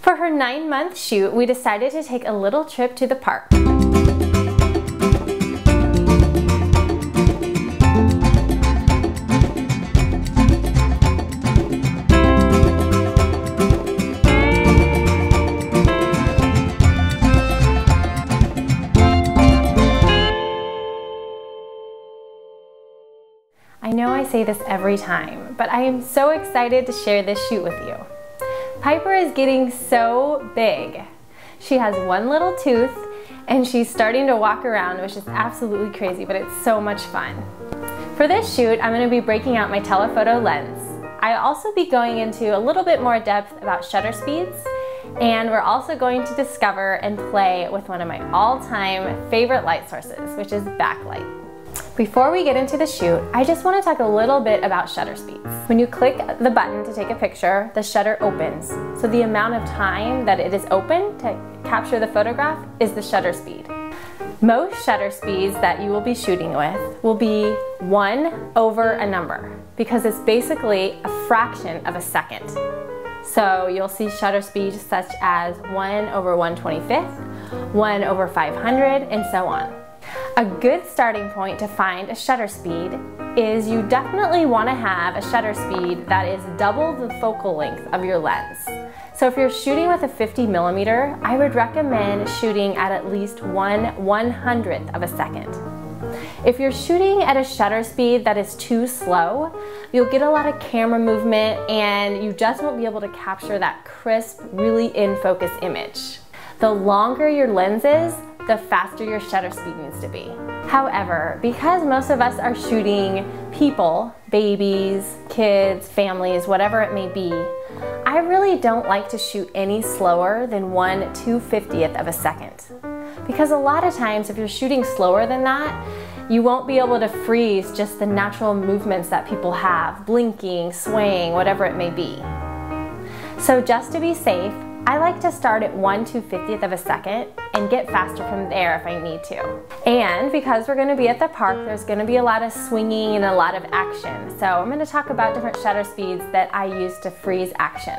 For her 9-month shoot, we decided to take a little trip to the park. I know I say this every time, but I am so excited to share this shoot with you. Piper is getting so big. She has one little tooth and she's starting to walk around, which is absolutely crazy, but it's so much fun. For this shoot, I'm going to be breaking out my telephoto lens. I'll also be going into a little bit more depth about shutter speeds, and we're also going to discover and play with one of my all-time favorite light sources, which is backlight. Before we get into the shoot, I just want to talk a little bit about shutter speeds. When you click the button to take a picture, the shutter opens. So the amount of time that it is open to capture the photograph is the shutter speed. Most shutter speeds that you will be shooting with will be 1 over a number, because it's basically a fraction of a second. So you'll see shutter speeds such as 1 over 1/25, 1 over 500, and so on. A good starting point to find a shutter speed is you definitely want to have a shutter speed that is double the focal length of your lens. So if you're shooting with a 50mm, I would recommend shooting at least 1/100th of a second. If you're shooting at a shutter speed that is too slow, you'll get a lot of camera movement and you just won't be able to capture that crisp, really in-focus image. The longer your lens is, the faster your shutter speed needs to be. However, because most of us are shooting people, babies, kids, families, whatever it may be, I really don't like to shoot any slower than 1/250th of a second. Because a lot of times if you're shooting slower than that, you won't be able to freeze just the natural movements that people have, blinking, swaying, whatever it may be. So just to be safe, I like to start at 1/250th of a second and get faster from there if I need to. And because we're going to be at the park, there's going to be a lot of swinging and a lot of action. So I'm going to talk about different shutter speeds that I use to freeze action.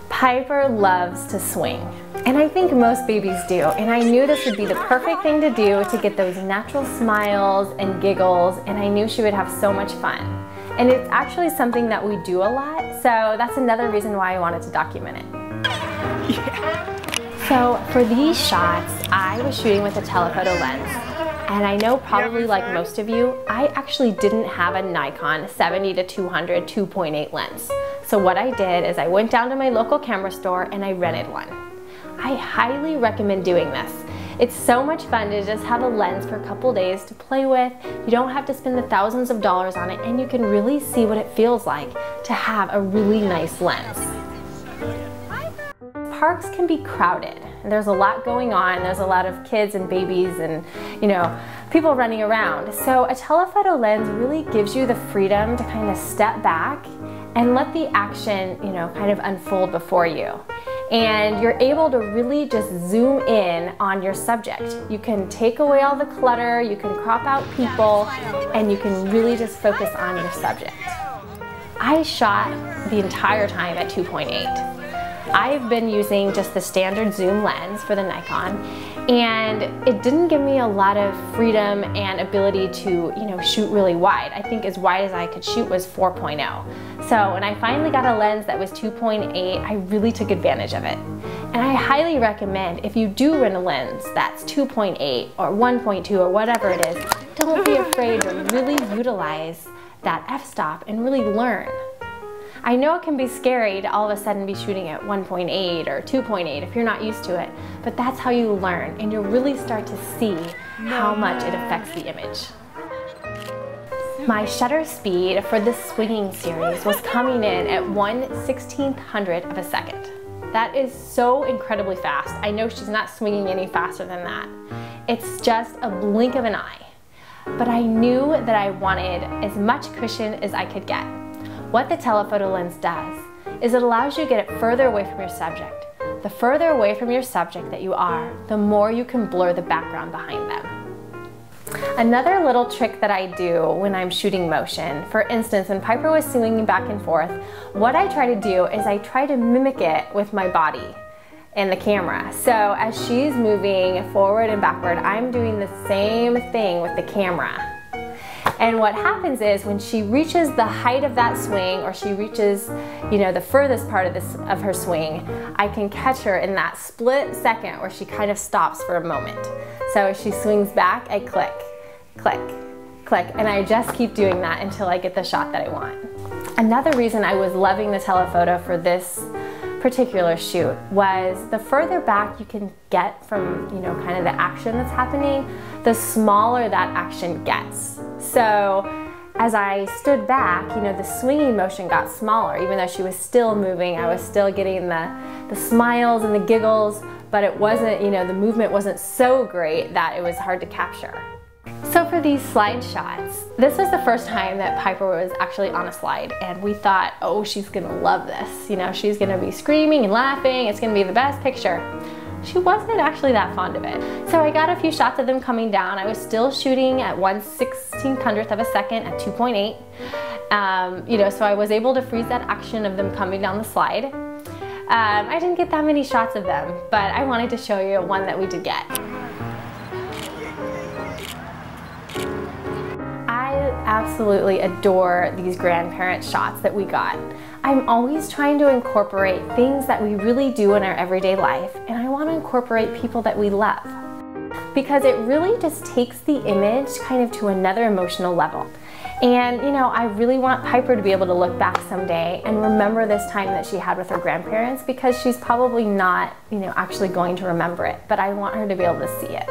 Piper loves to swing, and I think most babies do, and I knew this would be the perfect thing to do to get those natural smiles and giggles, and I knew she would have so much fun. And it's actually something that we do a lot, so that's another reason why I wanted to document it. Yeah. So for these shots, I was shooting with a telephoto lens. And I know probably like most of you, I actually didn't have a Nikon 70-200 2.8 lens. So what I did is I went down to my local camera store and I rented one. I highly recommend doing this. It's so much fun to just have a lens for a couple days to play with. You don't have to spend the thousands of dollars on it, and you can really see what it feels like to have a really nice lens. Parks can be crowded. There's a lot going on. There's a lot of kids and babies and, people running around. So a telephoto lens really gives you the freedom to kind of step back and let the action, kind of unfold before you. And you're able to really just zoom in on your subject. You can take away all the clutter, you can crop out people, and you can really just focus on your subject. I shot the entire time at 2.8. I've been using just the standard zoom lens for the Nikon, and it didn't give me a lot of freedom and ability to, shoot really wide. I think as wide as I could shoot was 4.0. So when I finally got a lens that was 2.8, I really took advantage of it. And I highly recommend, if you do rent a lens that's 2.8 or 1.2 or whatever it is, don't be afraid to really utilize that f-stop and really learn. I know it can be scary to all of a sudden be shooting at 1.8 or 2.8 if you're not used to it, but that's how you learn, and you'll really start to see how much it affects the image. My shutter speed for this swinging series was coming in at 1/1600th of a second. That is so incredibly fast. I know she's not swinging any faster than that. It's just a blink of an eye. But I knew that I wanted as much cushion as I could get. What the telephoto lens does is it allows you to get it further away from your subject. The further away from your subject that you are, the more you can blur the background behind them. Another little trick that I do when I'm shooting motion, for instance, when Piper was swinging back and forth, what I try to do is I try to mimic it with my body in the camera. So as she's moving forward and backward, I'm doing the same thing with the camera. And what happens is when she reaches the height of that swing, or she reaches, you know, the furthest part of her swing, I can catch her in that split second where she kind of stops for a moment. So as she swings back, I click, click, click, and I just keep doing that until I get the shot that I want. Another reason I was loving the telephoto for this particular shoot was the further back you can get from, you know, kind of the action that's happening, the smaller that action gets. So as I stood back, you know, the swinging motion got smaller. Even though she was still moving, I was still getting the smiles and the giggles, but it wasn't, you know, the movement wasn't so great that it was hard to capture. So for these slide shots, this was the first time that Piper was actually on a slide, and we thought, oh, she's gonna love this. You know, she's gonna be screaming and laughing, it's gonna be the best picture. She wasn't actually that fond of it. So I got a few shots of them coming down. I was still shooting at 1/1600th of a second at 2.8. You know, so I was able to freeze that action of them coming down the slide. I didn't get that many shots of them, but I wanted to show you one that we did get. I absolutely adore these grandparent shots that we got. I'm always trying to incorporate things that we really do in our everyday life, and I want to incorporate people that we love, because it really just takes the image kind of to another emotional level. And you know, I really want Piper to be able to look back someday and remember this time that she had with her grandparents, because she's probably not, you know, actually going to remember it, but I want her to be able to see it.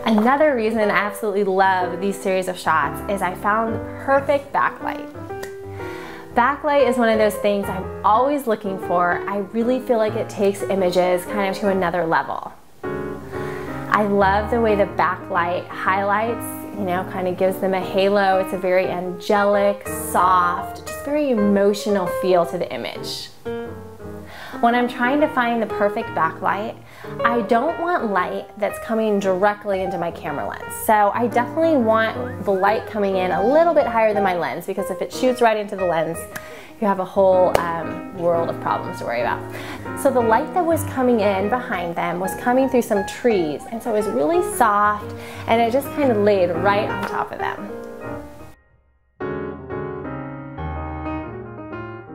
Another reason I absolutely love these series of shots is I found the perfect backlight. Backlight is one of those things I'm always looking for. I really feel like it takes images kind of to another level. I love the way the backlight highlights, you know, kind of gives them a halo. It's a very angelic, soft, just very emotional feel to the image. When I'm trying to find the perfect backlight, I don't want light that's coming directly into my camera lens. So I definitely want the light coming in a little bit higher than my lens, because if it shoots right into the lens, you have a whole world of problems to worry about. So the light that was coming in behind them was coming through some trees, and so it was really soft, and it just kind of laid right on top of them.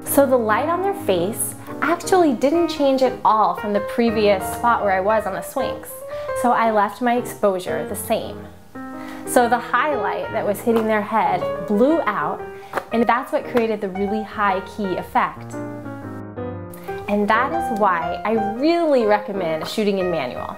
So the light on their face actually didn't change at all from the previous spot where I was on the swings. So I left my exposure the same. So the highlight that was hitting their head blew out, and that's what created the really high key effect. And that is why I really recommend shooting in manual.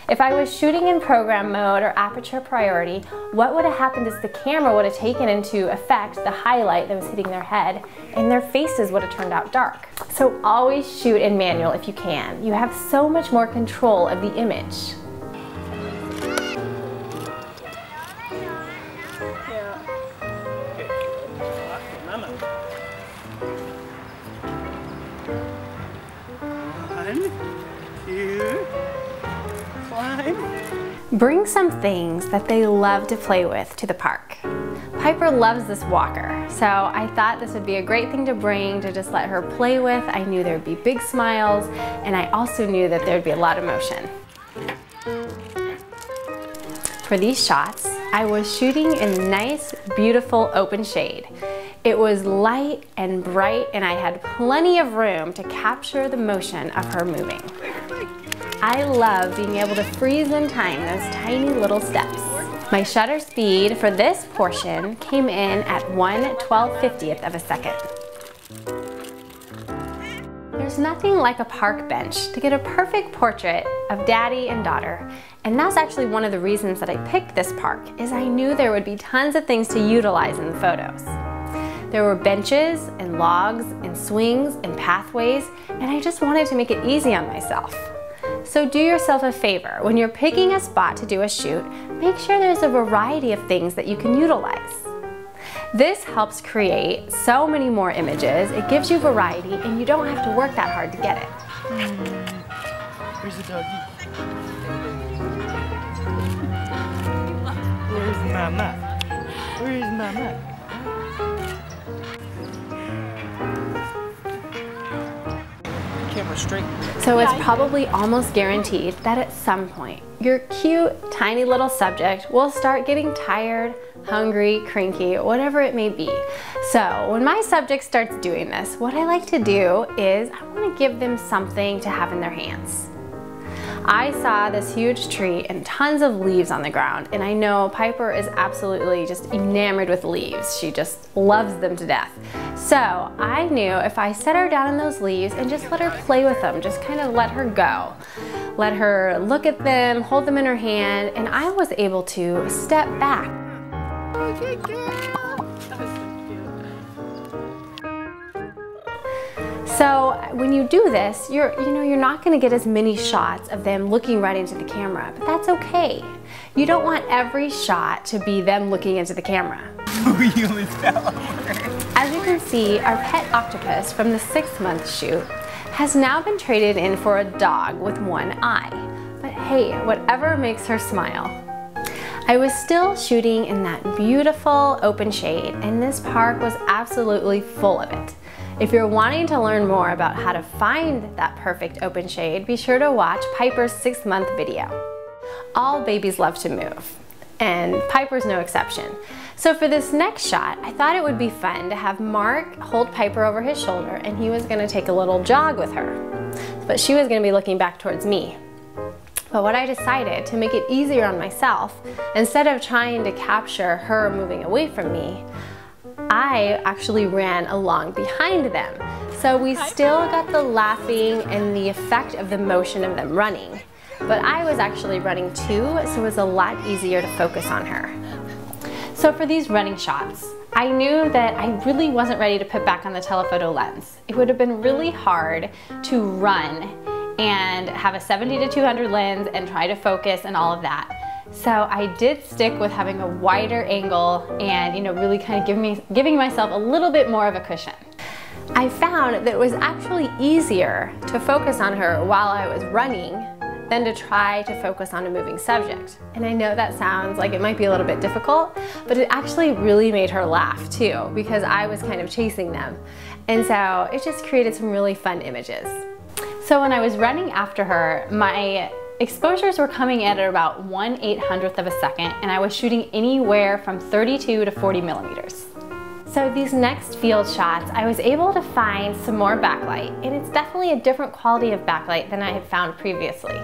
If I was shooting in program mode or aperture priority, what would have happened is the camera would have taken into effect the highlight that was hitting their head, and their faces would have turned out dark. So always shoot in manual if you can. You have so much more control of the image. Bring some things that they love to play with to the park. Piper loves this walker, so I thought this would be a great thing to bring to just let her play with. I knew there would be big smiles, and I also knew that there would be a lot of motion. For these shots, I was shooting in nice, beautiful open shade. It was light and bright, and I had plenty of room to capture the motion of her moving. I love being able to freeze in time those tiny little steps. My shutter speed for this portion came in at 1/1250th of a second. There's nothing like a park bench to get a perfect portrait of daddy and daughter, and that's actually one of the reasons that I picked this park, is I knew there would be tons of things to utilize in the photos. There were benches and logs and swings and pathways, and I just wanted to make it easy on myself. So do yourself a favor, when you're picking a spot to do a shoot, make sure there's a variety of things that you can utilize. This helps create so many more images, it gives you variety, and you don't have to work that hard to get it. Here's the doggy. Where's the Mama? Where is Mama? Camera straight. So it's probably almost guaranteed that at some point, your cute, tiny little subject will start getting tired, hungry, cranky, whatever it may be. So when my subject starts doing this, what I like to do is I want to give them something to have in their hands. I saw this huge tree and tons of leaves on the ground, and I know Piper is absolutely just enamored with leaves. She just loves them to death. So I knew if I set her down in those leaves and just let her play with them, just kind of let her go. Let her look at them, hold them in her hand, and I was able to step back. Oh, good girl. So when you do this, you're not going to get as many shots of them looking right into the camera, but that's okay. You don't want every shot to be them looking into the camera. You almost fell over. As you can see, our pet octopus from the 6-month shoot has now been traded in for a dog with one eye. But hey, whatever makes her smile. I was still shooting in that beautiful open shade, and this park was absolutely full of it. If you're wanting to learn more about how to find that perfect open shade, be sure to watch Piper's 6-month video. All babies love to move, and Piper's no exception. So for this next shot, I thought it would be fun to have Mark hold Piper over his shoulder, and he was gonna take a little jog with her. But she was gonna be looking back towards me. But what I decided to make it easier on myself, instead of trying to capture her moving away from me, I actually ran along behind them. So we still got the laughing and the effect of the motion of them running. But I was actually running too, so it was a lot easier to focus on her. So for these running shots, I knew that I really wasn't ready to put back on the telephoto lens. It would have been really hard to run and have a 70 to 200 lens and try to focus and all of that. So I did stick with having a wider angle and really kind of giving myself a little bit more of a cushion. I found that it was actually easier to focus on her while I was running than to try to focus on a moving subject. And I know that sounds like it might be a little bit difficult, but it actually really made her laugh too, because I was kind of chasing them. And so it just created some really fun images. So when I was running after her, my exposures were coming at about 1/800th of a second, and I was shooting anywhere from 32 to 40 millimeters. So these next field shots, I was able to find some more backlight, and it's definitely a different quality of backlight than I had found previously.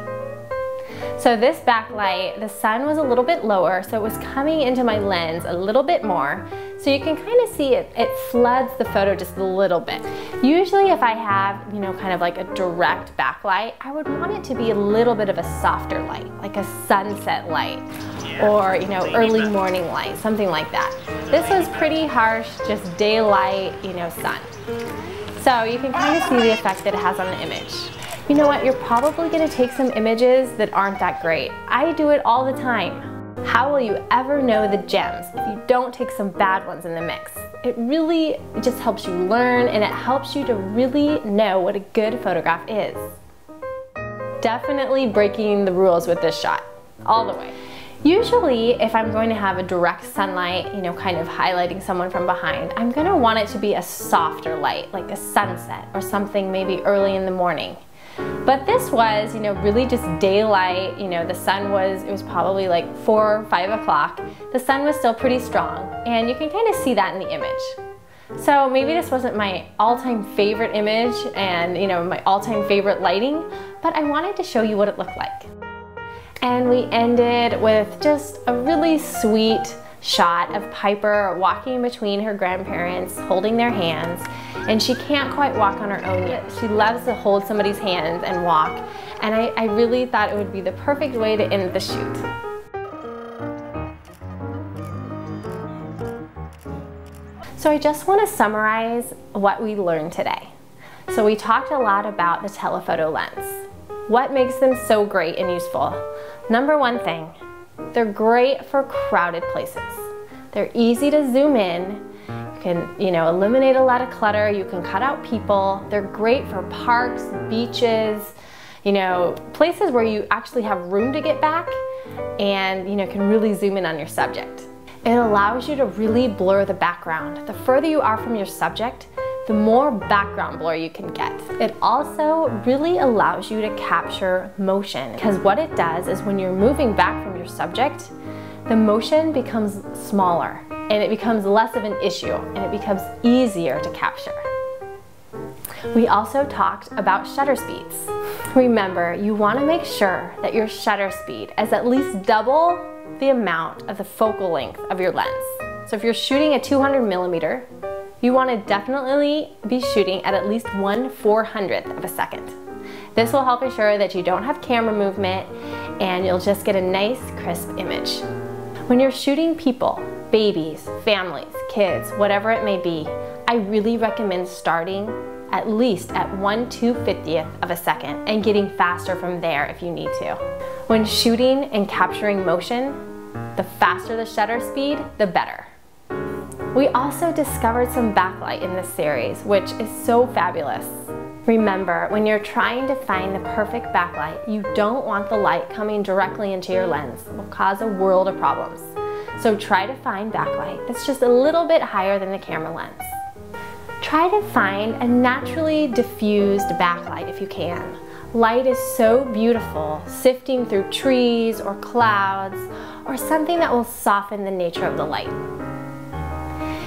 So this backlight, the sun was a little bit lower, so it was coming into my lens a little bit more. So you can kind of see it floods the photo just a little bit. Usually if I have, kind of like a direct backlight, I would want it to be a little bit of a softer light, like a sunset light, or early morning light, something like that. This was pretty harsh, just daylight, sun. So you can kind of see the effect that it has on the image. You know what, you're probably gonna take some images that aren't that great. I do it all the time. How will you ever know the gems if you don't take some bad ones in the mix? It really just helps you learn, and it helps you to really know what a good photograph is. Definitely breaking the rules with this shot, all the way. Usually, if I'm going to have a direct sunlight, kind of highlighting someone from behind, I'm gonna want it to be a softer light, like a sunset or something maybe early in the morning. But this was, really just daylight. The sun it was probably like 4 or 5 o'clock. The sun was still pretty strong, and you can kind of see that in the image. So maybe this wasn't my all-time favorite image and, my all-time favorite lighting, but I wanted to show you what it looked like. And we ended with just a really sweet shot of Piper walking between her grandparents, holding their hands, and she can't quite walk on her own yet. She loves to hold somebody's hands and walk, and I really thought it would be the perfect way to end the shoot. So I just want to summarize what we learned today. So we talked a lot about the telephoto lens. What makes them so great and useful? Number one thing, they're great for crowded places. They're easy to zoom in. You can, eliminate a lot of clutter. You can cut out people. They're great for parks, beaches, places where you actually have room to get back and, can really zoom in on your subject. It allows you to really blur the background. The further you are from your subject, the more background blur you can get. It also really allows you to capture motion, because what it does is when you're moving back from your subject, the motion becomes smaller and it becomes less of an issue and it becomes easier to capture. We also talked about shutter speeds. Remember, you want to make sure that your shutter speed is at least double the amount of the focal length of your lens. So if you're shooting a 200 millimeter, you want to definitely be shooting at least 1/400th of a second. This will help ensure that you don't have camera movement and you'll just get a nice, crisp image. When you're shooting people, babies, families, kids, whatever it may be, I really recommend starting at least at 1/250th of a second and getting faster from there if you need to. When shooting and capturing motion, the faster the shutter speed, the better. We also discovered some backlight in this series, which is so fabulous. Remember, when you're trying to find the perfect backlight, you don't want the light coming directly into your lens. It will cause a world of problems. So try to find backlight that's just a little bit higher than the camera lens. Try to find a naturally diffused backlight if you can. Light is so beautiful, sifting through trees or clouds or something that will soften the nature of the light.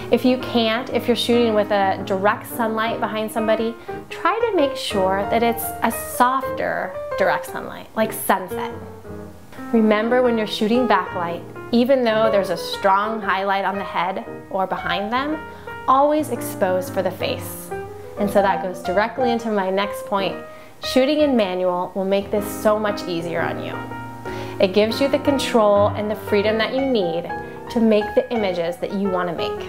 If you can't, if you're shooting with a direct sunlight behind somebody, try to make sure that it's a softer direct sunlight, like sunset. Remember, when you're shooting backlight, even though there's a strong highlight on the head or behind them, always expose for the face. And so that goes directly into my next point. Shooting in manual will make this so much easier on you. It gives you the control and the freedom that you need to make the images that you want to make.